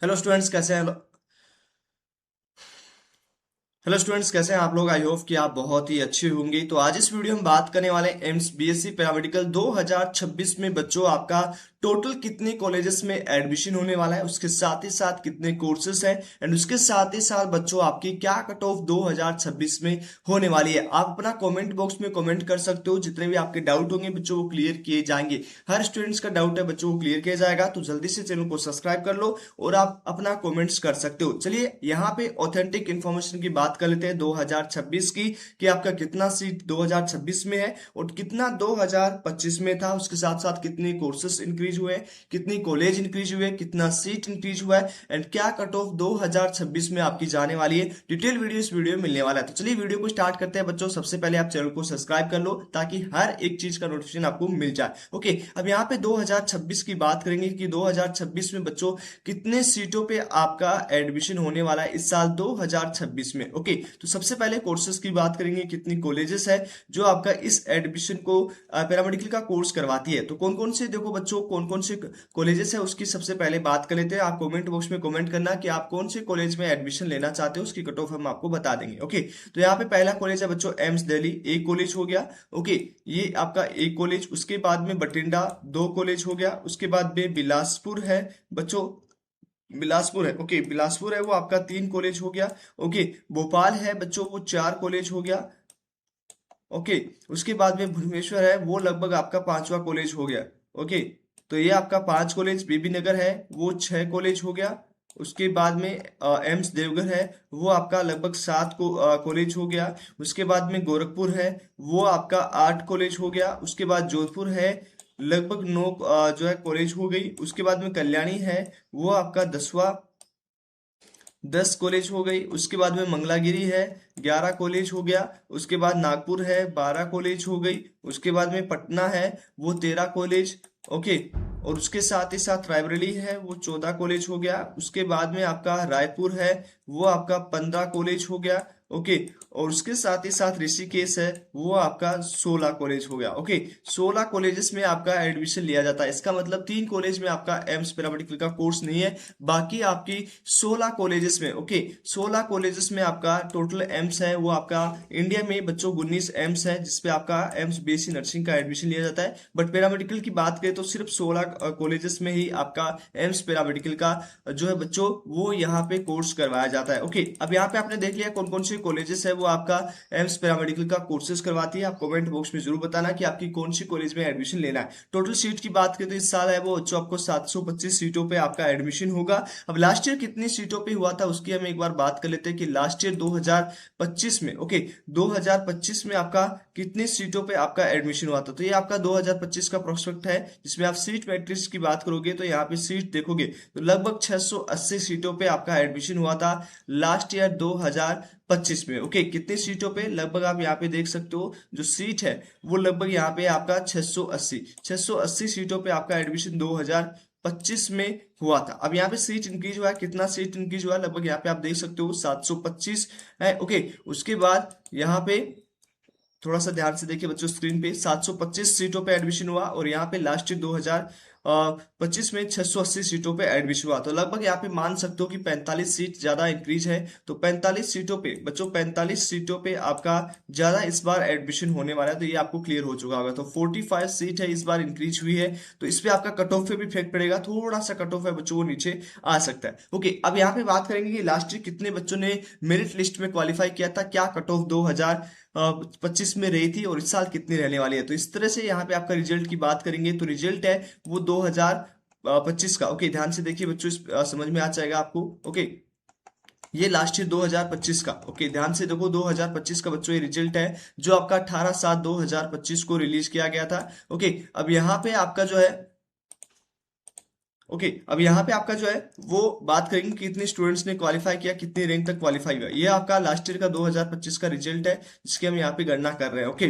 Hello students कैसे हैं। Hello students कैसे हैं आप लोग। आई होप कि आप बहुत ही अच्छे होंगे। तो आज इस वीडियो में बात करने वाले हैं एम्स बीएससी पैरामेडिकल 2026 में बच्चों आपका टोटल कितने कॉलेजेस में एडमिशन होने वाला है, उसके साथ ही साथ कितने कोर्सेस हैं एंड उसके साथ ही साथ बच्चों आपकी क्या कट ऑफ 2026 में होने वाली है। आप अपना कमेंट बॉक्स में कमेंट कर सकते हो। जितने भी आपके डाउट होंगे बच्चों वो क्लियर किए जाएंगे। हर स्टूडेंट्स का डाउट है बच्चों को क्लियर किया जाएगा। तो जल्दी से चैनल को सब्सक्राइब कर लो और आप अपना कमेंट्स कर सकते हो। चलिए यहाँ पे ऑथेंटिक इन्फॉर्मेशन की बात कर लेते हैं 2026 की, कि आपका कितना सीट 2026 में है और कितना 2025 में था। उसके साथ साथ कितने कोर्सेस इंक्रीज हुए, कितनी कॉलेज इंक्रीज हुए, कितना सीट इंक्रीज हुआ है एंड क्या कट ऑफ 2026 में आपकी जाने वाली है। डिटेल वीडियो इस वीडियो में मिलने वाला है। तो चलिए वीडियो को स्टार्ट करते हैं बच्चों। सबसे पहले आप चैनल को सब्सक्राइब कर लो ताकि हर एक चीज का नोटिफिकेशन आपको मिल जाए। ओके, अब यहाँ पे 2026 की बात करेंगे कि 2026 में बच्चों कितने सीटों पे आपका एडमिशन होने वाला है इस साल 2026 में। ओके, तो सबसे पहले कोर्सेज की बात करेंगे, कितनी कॉलेजेस है जो आपका इस एडमिशन को पैरामेडिकल का कोर्स करवाती है। तो कौन कौन से देखो बच्चों, कौन कौन से कॉलेजेस है उसकी सबसे पहले बात कर लेते हैं। आप कमेंट बॉक्स में कमेंट करना कि आप कौन से कॉलेज में एडमिशन लेना चाहते हो, उसकी कट ऑफ हम आपको बता देंगे। ओके, तो यहाँ पे पहला कॉलेज है बच्चों एम्स दिल्ली, एक कॉलेज हो गया। ओके, ये आपका एक कॉलेज। उसके बाद में बठिंडा दो कॉलेज हो गया। उसके बाद में बिलासपुर है बच्चों, बिलासपुर है। ओके, बिलासपुर है वो आपका तीन कॉलेज हो गया। ओके, भोपाल है बच्चों वो चार कॉलेज हो गया। ओके, उसके बाद में भुवनेश्वर है वो लगभग आपका पांचवा कॉलेज हो गया। ओके, तो ये आपका पांच कॉलेज। बीबी नगर है वो छह कॉलेज हो गया। उसके बाद में एम्स देवघर है वो आपका लगभग सात को कॉलेज हो गया। उसके बाद में गोरखपुर है वो आपका आठ कॉलेज हो गया। उसके बाद जोधपुर है लगभग नौ जो है कॉलेज हो गई। उसके बाद में कल्याणी है वो आपका दसवां, 10 कॉलेज हो गई। उसके बाद में मंगलागिरी है 11 कॉलेज हो गया। उसके बाद नागपुर है 12 कॉलेज हो गई। उसके बाद में पटना है वो 13 कॉलेज। ओके, और उसके साथ ही साथ रायबरेली है वो 14 कॉलेज हो गया। उसके बाद में आपका रायपुर है वो आपका 15 कॉलेज हो गया। ओके, और उसके साथ ही साथ ऋषिकेश है वो आपका 16 कॉलेज हो गया। ओके, 16 कॉलेजेस में आपका एडमिशन लिया जाता है। इसका मतलब तीन कॉलेज में आपका एम्स पैरामेडिकल का कोर्स नहीं है, बाकी आपकी 16 कॉलेजेस में। ओके, 16 कॉलेजेस में आपका टोटल एम्स है वो आपका इंडिया में बच्चों 19 एम्स है जिसपे आपका एम्स बीएससी नर्सिंग का एडमिशन लिया जाता है। बट पैरामेडिकल की बात करें तो सिर्फ 16 कॉलेजेस में ही आपका एम्स पैरामेडिकल का जो है बच्चों वो यहाँ पे कोर्स करवाया जाता है। ओके, अब यहाँ पे आपने देख लिया कौन कौन से कॉलेजेस है वो आपका एम्स पैरामेडिकल का कोर्सेज करवाती है। आप कमेंट बॉक्स में जरूर बताना कि आपकी कौन सी कॉलेज में एडमिशन लेना है। टोटल सीट की बात करें तो इस साल है वो बच्चों आपको 725 सीटों पे आपका एडमिशन होगा। अब लास्ट ईयर कितनी सीटों पे हुआ था उसकी हम एक बार बात कर लेते हैं कि लास्ट ईयर 2025 में, ओके, 2025 में आपका कितनी सीटों पे आपका एडमिशन हुआ था। तो ये आपका 2025 का प्रोस्पेक्ट है जिसमें आप सीट मैट्रिक्स की बात करोगे तो यहाँ पे सीट देखोगे तो लगभग 680 सीटों पे आपका एडमिशन हुआ था लास्ट ईयर 2025 में। ओके, कितनी सीटों पे लगभग आप यहाँ पे देख सकते हो जो सीट है वो लगभग यहाँ पे आपका 680 सीटों पे आपका एडमिशन 2025 में हुआ था। अब यहाँ पे सीट इंक्रीज हुआ है, कितना सीट इंक्रीज हुआ है लगभग यहाँ पे आप देख सकते हो 725 है। ओके, उसके बाद यहाँ पे थोड़ा सा ध्यान से देखिए बच्चों स्क्रीन पे 725 सीटों पे एडमिशन हुआ और यहाँ पे लास्ट ईयर 2025 में 680 सीटों पे एडमिशन हुआ। तो लगभग यहाँ पे मान सकते हो कि 45 सीट ज्यादा इंक्रीज है। तो 45 सीटों पे बच्चों 45 सीटों पे आपका ज्यादा इस बार एडमिशन होने वाला है। तो ये आपको क्लियर हो चुका होगा। तो 45 सीट है इस बार इंक्रीज हुई है। तो इस पे आपका कट ऑफ पे भी इफेक्ट पड़ेगा, थोड़ा सा कट ऑफ है बच्चों वो नीचे आ सकता है। ओके, अब यहाँ पे बात करेंगे कि लास्ट ईयर कितने बच्चों ने मेरिट लिस्ट में क्वालिफाई किया था, क्या कट ऑफ 2025 में रही थी और इस साल कितनी रहने वाली है। तो इस तरह से यहाँ पे आपका रिजल्ट की बात करेंगे तो रिजल्ट है वो 2025 का। ओके, ध्यान से देखिए बच्चों समझ में आ जाएगा आपको। ओके, ये लास्ट ईयर 2025 का। ओके, ध्यान से देखो 2025 का बच्चों ये रिजल्ट है जो आपका 18/7/2025 को रिलीज किया गया था। ओके, अब यहाँ पे आपका जो है, ओके, अब यहाँ पे आपका जो है वो बात करेंगे कि कितने स्टूडेंट्स ने क्वालिफाई किया, कितनी रैंक तक क्वालिफाई हुआ। ये आपका लास्ट ईयर का 2025 का रिजल्ट है जिसकी हम यहाँ पे गणना कर रहे हैं। ओके,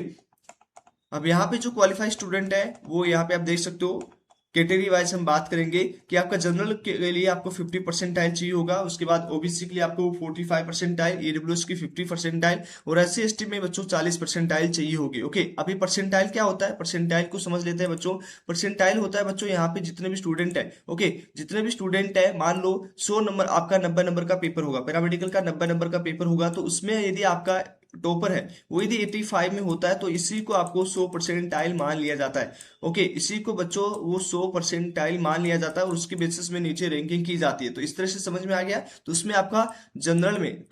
अब यहाँ पे जो क्वालिफाई स्टूडेंट है वो यहाँ पे आप देख सकते हो कैटेगरी वाइज हम बात करेंगे कि आपका जनरल के लिए आपको 50% चाहिए होगा, उसके बाद ओबीसी के लिए आपको 45% ईडब्ल्यूएस की 50% और एससी एसटी में बच्चों 40% चाहिए होगी। ओके, अभी परसेंटाइल क्या होता है, परसेंटाइल को समझ लेते हैं बच्चों। परसेंटाइल होता है बच्चों यहाँ पे जितने भी स्टूडेंट है, ओके, जितने भी स्टूडेंट है, मान लो 100 नंबर आपका 90 नंबर का पेपर होगा, पैरामेडिकल का 90 नंबर का पेपर होगा, तो उसमें यदि आपका टॉपर है वो यदि 85 में होता है तो इसी को आपको 100% मान लिया जाता है। ओके, इसी को बच्चों वो 100% मान लिया जाता है और उसके बेसिस में नीचे रैंकिंग की जाती है। तो इस तरह से समझ में आ गया। तो उसमें आपका जनरल में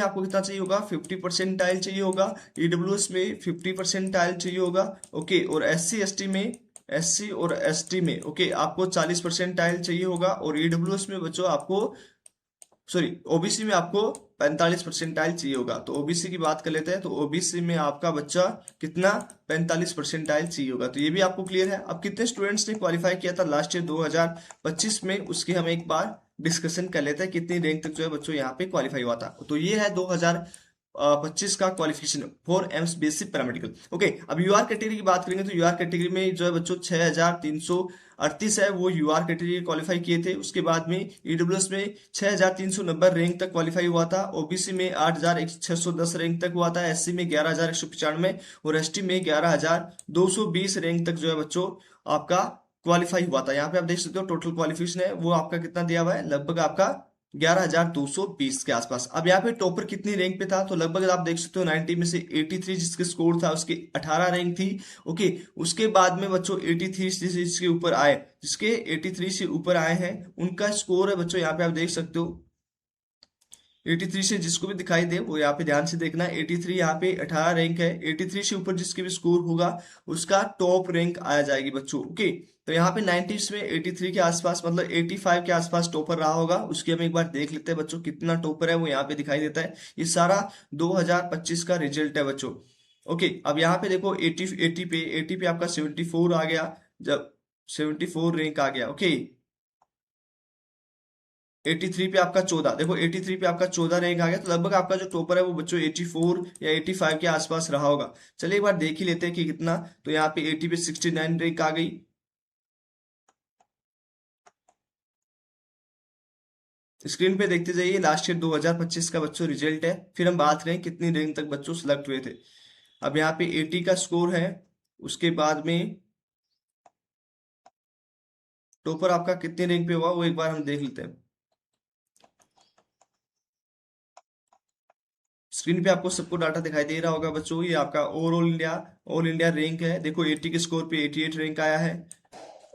आपको कितना चाहिए होगा, 50% चाहिए होगा, ईडब्ल्यूएस में 50% चाहिए होगा, ओके, और एससी और एसटी में ओके आपको 40% चाहिए होगा, और ईडब्ल्यूएस में बच्चों आपको, सॉरी, ओबीसी में आपको 45% चाहिए होगा। तो ओबीसी की बात कर लेते हैं, तो ओबीसी में आपका बच्चा कितना, 45% चाहिए होगा। तो ये भी आपको क्लियर है। अब कितने स्टूडेंट्स ने क्वालिफाई किया था लास्ट ईयर 2025 में, उसकी हम एक बार डिस्कशन कर लेते हैं, कितनी रैंक तक जो है बच्चों यहाँ पे क्वालिफाई हुआ था। तो ये है 2025 का qualification for AIIMS basic paramedical. Okay, अब यूआर कैटेगरी की बात करेंगे तो यूआर कैटेगरी में जो है बच्चों 6338 है, वो यूआर कैटेगरी क्वालिफाई किए थे। उसके बाद में ईडब्ल्यूएस में 6390 रैंक तक क्वालिफाई हुआ था, ओबीसी में 8610 रैंक तक हुआ था, एससी में 11195 और एसटी में 11220 रैंक तक जो है बच्चों आपका क्वालिफाई हुआ था। यहाँ पे आप देख सकते हो टोटल क्वालिफिकेशन है वो आपका कितना दिया हुआ है, लगभग आपका 11220 के आसपास। अब यहाँ पे टॉपर कितनी रैंक पे था, तो लगभग आप देख सकते हो 90 में से 83 जिसके स्कोर था उसकी 18 रैंक थी। ओके, उसके बाद में बच्चों 83 जिसके ऊपर आए, जिसके 83 से ऊपर आए हैं उनका स्कोर है बच्चों, यहाँ पे आप देख सकते हो 83 से जिसको भी दिखाई दे वो यहाँ पे ध्यान से देखना। 83 यहाँ पे 18 रैंक है, 83 से ऊपर जिसके भी स्कोर होगा उसका टॉप रैंक आ जाएगी बच्चों। ओके, तो यहाँ पे 90 में 83 के आसपास, मतलब 85 के आसपास टॉपर रहा होगा। उसकी हम एक बार देख लेते हैं बच्चों कितना टॉपर है, वो यहाँ पे दिखाई देता है। ये सारा 2025 का रिजल्ट है बच्चों। ओके, अब यहाँ पे देखो 80 पे आपका 74 आ गया, जब 74 रैंक आ गया। ओके, 83 पे आपका 14, देखो 83 पे आपका 14 रैंक आ गया, तो लगभग आपका जो टॉपर है वो बच्चों 84 या 85 के आसपास रहा होगा। चलिए एक बार देख ही लेते हैं कि कितना। तो यहाँ पे 80 पे 69 रैंक आ गई। स्क्रीन पे देखते जाइए, लास्ट ईयर 2025 का बच्चों रिजल्ट है। फिर हम बात करें कितनी रैंक तक बच्चों सिलेक्ट हुए थे। अब यहाँ पे 80 का स्कोर है, उसके बाद में टॉपर आपका कितने रैंक पे हुआ वो एक बार हम देख लेते हैं। स्क्रीन पे आपको सबको डाटा दिखाई दे रहा होगा बच्चों, ये आपका ऑल इंडिया रैंक है। देखो 80 के स्कोर पे 88 रैंक आया है।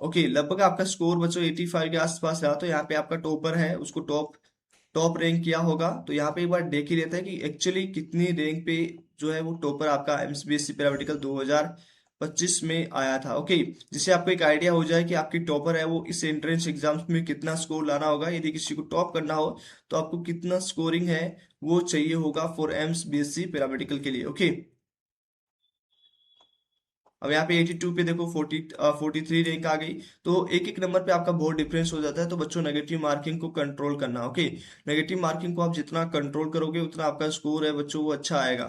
ओके, लगभग आपका स्कोर बच्चों 85 के आसपास रहा, तो यहाँ पे आपका टॉपर है उसको टॉप टॉप रैंक किया होगा। तो यहाँ पे एक बार देख ही लेते हैं कि एक्चुअली कितनी रैंक पे जो है वो टॉपर आपका एमसीबीएसई पैरामेडिकल 2025 में आया था। ओके, जिससे आपको एक आइडिया हो जाए कि आपकी टॉपर है वो इस एंट्रेंस एग्जाम्स में कितना स्कोर लाना होगा। यदि किसी को टॉप करना हो तो आपको कितना स्कोरिंग है वो चाहिए होगा फॉर एमसीबीएसई पैरामेडिकल के लिए। ओके, अब यहाँ पे 82 पे देखो 43 रैंक आ गई। तो एक एक नंबर पे आपका बहुत डिफरेंस हो जाता है। तो बच्चों नेगेटिव मार्किंग को कंट्रोल करना। ओके, नेगेटिव मार्किंग को आप जितना कंट्रोल करोगे उतना आपका स्कोर है बच्चों वो अच्छा आएगा।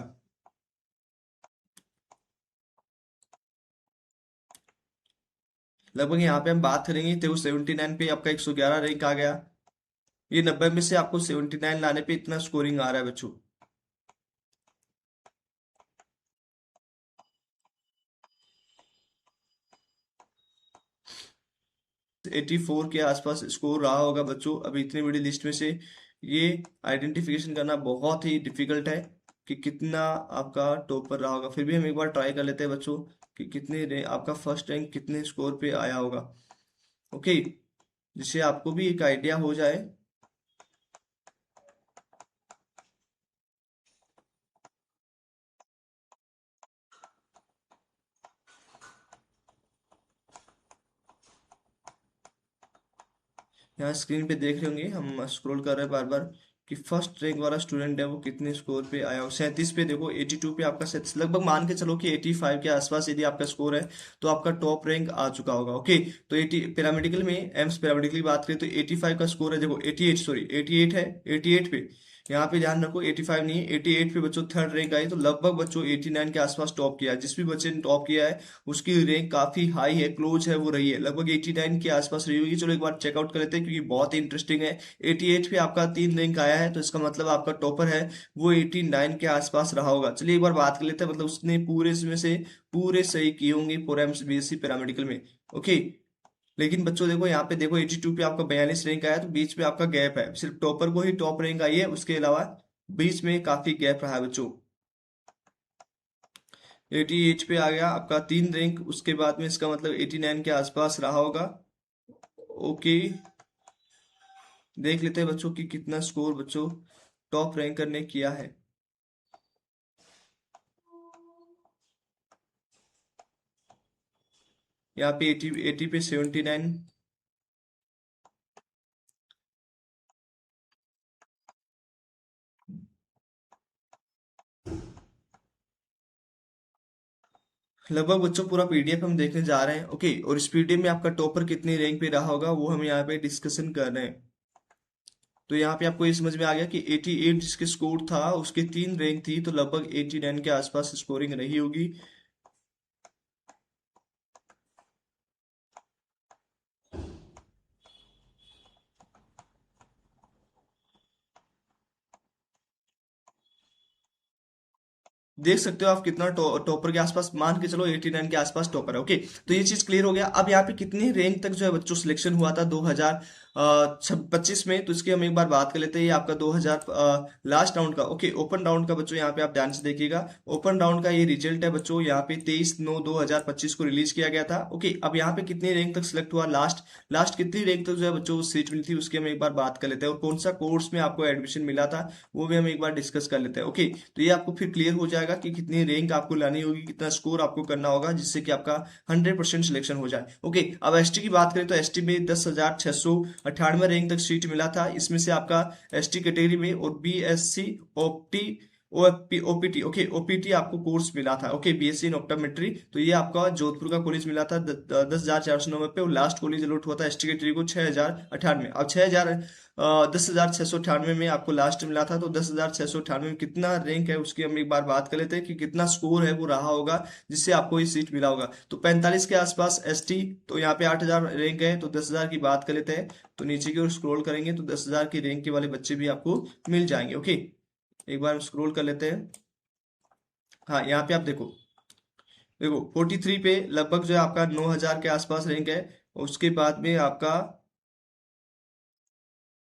लगभग यहाँ पे हम बात करेंगे, देखो 79 पे आपका 111 रैंक आ गया। ये 90 में से आपको 79 लाने पे इतना स्कोरिंग आ रहा है बच्चों। 84 के आसपास स्कोर रहा होगा बच्चों। अभी इतनी बड़ी लिस्ट में से ये आइडेंटिफिकेशन करना बहुत ही डिफिकल्ट है कि कितना आपका टॉपर रहा होगा। फिर भी हम एक बार ट्राई कर लेते हैं बच्चों कि आपका फर्स्ट रैंक कितने स्कोर पे आया होगा। ओके, जिससे आपको भी एक आइडिया हो जाए। यहाँ स्क्रीन पे देख रहे होंगे, हम स्क्रॉल कर रहे हैं बार बार कि फर्स्ट रैंक वाला स्टूडेंट है वो कितने स्कोर पे आया हो। 37 पे देखो, 82 पे आपका 37, लगभग मान के चलो कि 85 के आसपास यदि आपका स्कोर है तो आपका टॉप रैंक आ चुका होगा। ओके, तो 80 पैरामेडिकल में, एम्स पैरामेडिकल की बात करें तो 85 का स्कोर है, देखो 88, सॉरी 88 है, 88 पे यहाँ पे ध्यान रखो 85 नहीं, 88 पे बच्चों थर्ड रैंक आई, तो लगभग बच्चों 89 के आसपास टॉप किया है। जिस भी बच्चे ने टॉप किया है उसकी रैंक काफी हाई है, क्लोज है, वो रही है, लगभग 89 के आसपास रही होगी। चलो एक बार चेकआउट कर लेते हैं, क्योंकि बहुत ही इंटरेस्टिंग है। 88 पे आपका 3 रैंक आया है, तो इसका मतलब आपका टॉपर है वो 89 के आसपास रहा होगा। चलिए एक बार बात कर लेते हैं, मतलब उसने पूरे इसमें से पूरे सही किए होंगे पूरा एमसीबीएसई पैरामेडिकल में। ओके, लेकिन बच्चों देखो यहाँ पे देखो 82 पे आपका 42 रैंक आया, तो बीच में आपका गैप है, सिर्फ टॉपर को ही टॉप रैंक आई है, उसके अलावा बीच में काफी गैप रहा है बच्चों। 88 पे आ गया आपका 3 रैंक, उसके बाद में इसका मतलब 89 के आसपास रहा होगा। ओके, देख लेते हैं बच्चों की कितना स्कोर बच्चों टॉप रैंक करने किया है। यहाँ पे 80 पे 79, लगभग बच्चों पूरा पीडीएफ हम देखने जा रहे हैं। ओके, और इस पीडीएफ में आपका टॉपर कितनी रैंक पे रहा होगा वो हम यहाँ पे डिस्कशन कर रहे हैं। तो यहाँ पे आपको ये समझ में आ गया कि 88 जिसके स्कोर था उसके 3 रैंक थी, तो लगभग 89 के आसपास स्कोरिंग रही होगी। देख सकते हो आप कितना टॉपर के आसपास, मान के चलो 89 के आसपास टॉपर है। ओके, तो ये चीज क्लियर हो गया। अब यहाँ पे कितनी रैंक तक जो है बच्चों सिलेक्शन हुआ था 2025 में, तो इसकी हम एक बार बात कर लेते हैं। ये आपका 2000 लास्ट राउंड का, ओके, ओपन राउंड का बच्चों यहाँ पे आप ध्यान से देखिएगा। ओपन राउंड का ये रिजल्ट है बच्चों, यहाँ पे 23/9/2025 को रिलीज किया गया था। ओके, अब यहाँ पे कितनी रैंक तक सिलेक्ट हुआ, लास्ट लास्ट कितनी रैंक तक जो है बच्चों सीट मिली थी, उसकी हम एक बार बात कर लेते हैं। और कौन सा कोर्स में आपको एडमिशन मिला था वो भी हम एक बार डिस्कस कर लेते हैं। ओके, तो ये आपको फिर क्लियर हो जाएगा कि कितनी रैंक आपको लानी होगी, कितना स्कोर आपको करना होगा, जिससे कि आपका 100% सिलेक्शन हो जाए। ओके, अब एसटी की बात करें तो एसटी में 10,698 रैंक तक सीट मिला था। इसमें से आपका एसटी कैटेगरी में और बीएससी ओपटी ओएफपी ओपीटी, ओके, ओपीटी आपको कोर्स मिला था। ओके, बीएससी इन ऑप्टोमेट्री, तो ये आपका जोधपुर का कॉलेज मिला था 10,490 पे, और लास्ट कॉलेज अलॉट हुआ था एसटी कैटेगरी को 6,098। अब 10,698 में आपको लास्ट मिला था, तो 10,698 में कितना रैंक है उसकी हम एक बार बात कर लेते हैं कि कितना स्कोर है वो रहा होगा जिससे आपको ये सीट मिला होगा। तो 45 के आसपास एसटी, तो यहाँ पे 8,000 रैंक है, तो 10,000 की बात कर लेते हैं। तो नीचे की ओर स्क्रॉल करेंगे तो 10,000 की रैंक के वाले बच्चे भी आपको मिल जाएंगे। ओके, एक बार हम स्क्रॉल कर लेते हैं। हाँ, यहाँ पे आप देखो देखो 43 पे लगभग जो है आपका 9,000 के आसपास रैंक है। उसके बाद में आपका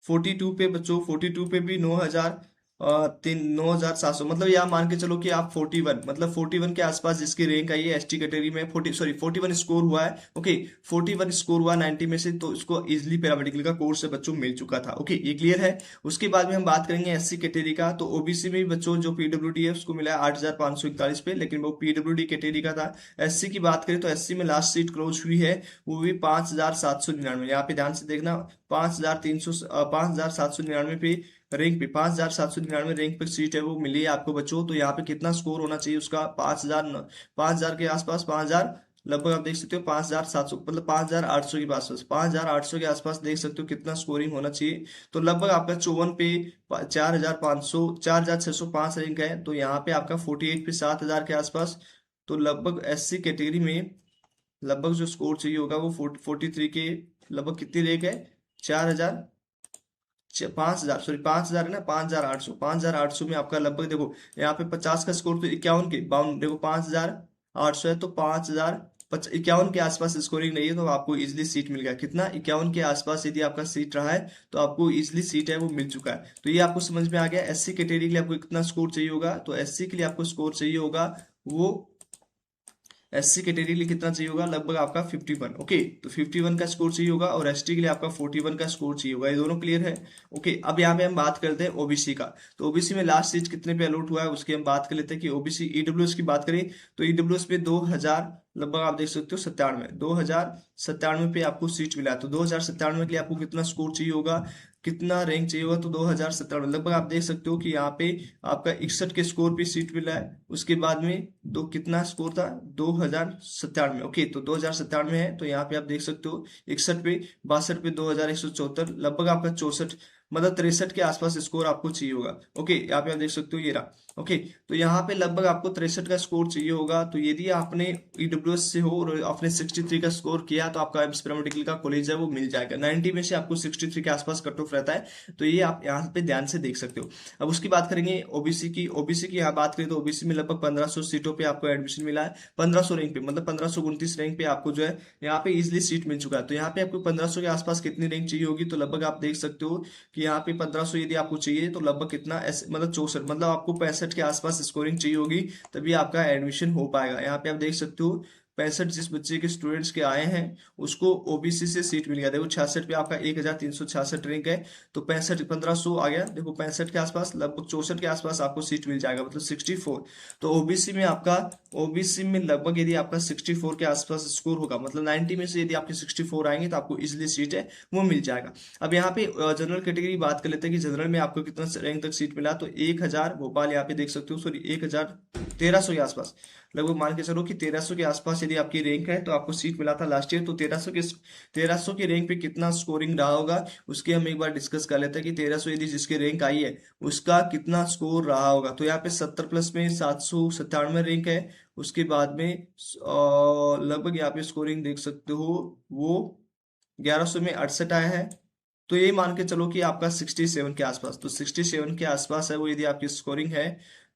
42 पे बच्चों, 42 पे भी 9,000, 9,700, मतलब यहाँ मान के चलो कि आप 41, मतलब 41 के आसपास जिसकी रैंक आई है एसटी कैटेगरी में, 41 स्कोर हुआ है। ओके, 41 स्कोर हुआ 90 में से, तो इसको इजिली पैरामेडिकल का कोर्स से बच्चों मिल चुका था। ओके, ये क्लियर है। उसके बाद में हम बात करेंगे एससी कैटेगरी का, तो ओबीसी में भी बच्चों जो पीडब्ल्यूडी है उसको मिला है 8,541 पे, लेकिन वो पीडब्ल्यूडी कैटेगरी का था। एससी की बात करें तो एससी में लास्ट सीट क्लोज हुई है, वो भी 5,799। यहाँ पे ध्यान से देखना, 5,799 पे रैंक पे, 5,799 रैंक पे सीट है वो मिली है आपको बच्चों। तो यहाँ पे कितना स्कोर होना चाहिए उसका, 5,000 के आसपास, 5,000 लगभग आप देख सकते हो, 5,700, मतलब 5,800 के आसपास, 5,800 के आसपास देख सकते हो कितना स्कोरिंग होना चाहिए। तो लगभग आपका 54 पे 4,500, 4,605 रैंक है, तो यहाँ पे आपका 48 पे 7,000 के आसपास। तो लगभग एससी कैटेगरी में लगभग जो स्कोर चाहिए होगा वो 43 के लगभग कितनी रैंक है, 4,000, 5,000, सॉरी 5,000 है ना, 5,800, 5,800 में आपका लगभग देखो यहाँ पे 50 का स्कोर तो 51 के बाउंड, देखो 5,800 है, तो 5,051 के आसपास स्कोरिंग नहीं है, तो आपको इजिली सीट मिल गया। कितना, 51 के आसपास यदि आपका सीट रहा है तो आपको इजिली सीट है वो मिल चुका है। तो ये आपको समझ में आ गया। एससी कैटेगरी के लिए आपको कितना स्कोर चाहिए होगा, तो एससी के लिए आपको स्कोर चाहिए होगा वो, एससी कैटेगरी के लिए कितना चाहिए होगा, लगभग आपका 51। ओके, तो 51 का स्कोर चाहिए होगा, और एसटी के लिए आपका 41 का स्कोर चाहिए होगा। ये दोनों क्लियर है। ओके, अब यहाँ पे हम बात करते हैं ओबीसी का। तो ओबीसी में लास्ट सीट कितने पे अलॉट हुआ है उसकी हम बात कर लेते हैं। कि ओबीसी ईडब्ल्यूएस की बात करें तो ईडब्ल्यूएस में 2,000 लगभग आप देख सकते हो 97, 2,097 पे आपको सीट मिला है। तो 2,097 के लिए आपको कितना स्कोर चाहिए होगा, कितना रैंक चाहिए होगा, तो 2,097 लगभग आप देख सकते हो कि यहाँ पे आपका 61 के स्कोर पे सीट मिला है। उसके बाद में दो कितना स्कोर था, 2,097। ओके, तो 2,097 है, तो यहाँ पे आप देख सकते हो 61 पे, 62 पे 2,174, लगभग आपका 64 मतलब 63 के आसपास स्कोर आपको चाहिए होगा। ओके, यहाँ पे आप देख सकते हो ये रहा। ओके, तो यहाँ पे लगभग आपको 63 का स्कोर चाहिए होगा। तो यदि आपने ईडब्ल्यूएस से हो और आपने 63 का स्कोर किया तो आपका एम्स पैरामेडिकल का कॉलेज है वो मिल जाएगा। 90 में से आपको 63 के आसपास कट ऑफ रहता है, तो ये आप यहाँ पे ध्यान से देख सकते हो। अब उसकी बात करेंगे ओबीसी की। ओबीसी की यहाँ बात करें तो ओबीसी में लगभग 1500 सीटों पे आपको एडमिशन मिला है। 1500 रैंक पे, मतलब 1529 रैंक पे आपको जो है यहाँ पे इजिली सीट मिल चुका है। तो यहाँ पे आपको 1500 के आसपास कितनी रैंक चाहिए होगी, तो लगभग आप देख सकते हो कि यहाँ पे 1500 यदि आपको चाहिए तो लगभग कितना मतलब 64, मतलब आपको 65 के आसपास स्कोरिंग चाहिए होगी, तभी आपका एडमिशन हो पाएगा। यहाँ पे आप देख सकते हो 65 जिस बच्चे के स्टूडेंट्स के आए हैं उसको ओबीसी से सीट मिल गया। देखो 66 पे आपका 1366 रैंक है, तो 65 1500 आ गया। देखो 65 के आसपास, लगभग 64 के आसपास आपको सीट मिल जाएगा, मतलब 64। तो ओबीसी में आपका, ओबीसी में लगभग यदि आपका 64 के आसपास स्कोर होगा, मतलब 90 में से यदि आपके 64 आएंगे तो आपको इजिली सीट है वो मिल जाएगा। अब यहाँ पे जनरल कैटेगरी बात कर लेते हैं कि जनरल में आपको कितना रैंक तक सीट मिला। तो 1000 भोपाल यहाँ पे देख सकते हो, सॉरी 1300 के आसपास, लगभग मान के चलो कि 1300 के आसपास यदि आपकी रैंक है तो आपको सीट मिला था लास्ट ईयर। तो 1300 की रैंक पे कितना स्कोरिंग रहा होगा उसके हम एक बार डिस्कस कर लेते हैं कि 1300 यदि जिसकी रैंक आई है उसका कितना स्कोर रहा होगा। तो यहाँ पे 70 प्लस में 797 रैंक है। उसके बाद में लगभग यहाँ पे स्कोरिंग देख सकते हो वो 1100 में 68 आया है। तो ये मान के चलो कि आपका 67 के आसपास, तो 67 के आसपास है वो यदि आपकी स्कोरिंग है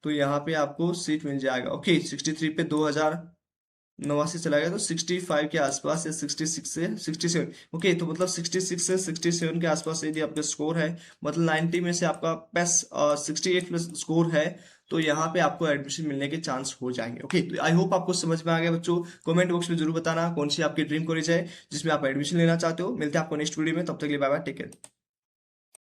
तो यहाँ पे आपको सीट मिल जाएगा। ओके, 63 पे 2089 चला गया, तो 65 के आसपास या 66 से 67। ओके, तो मतलब 66 से 67 के आसपास यदि आपका स्कोर है, मतलब 90 में से आपका प्लस 68 प्लस स्कोर है, तो यहाँ पे आपको एडमिशन मिलने के चांस हो जाएंगे। ओके, तो आई होप आपको समझ में आ गया बच्चों। कमेंट बॉक्स में जरूर बताना कौन सी आपकी ड्रीम कॉलेज है जिसमें आप एडमिशन लेना चाहते हो। मिलते हैं आपको नेक्स्ट वीडियो में, तब तक के लिए बाय बाय, टेक केयर।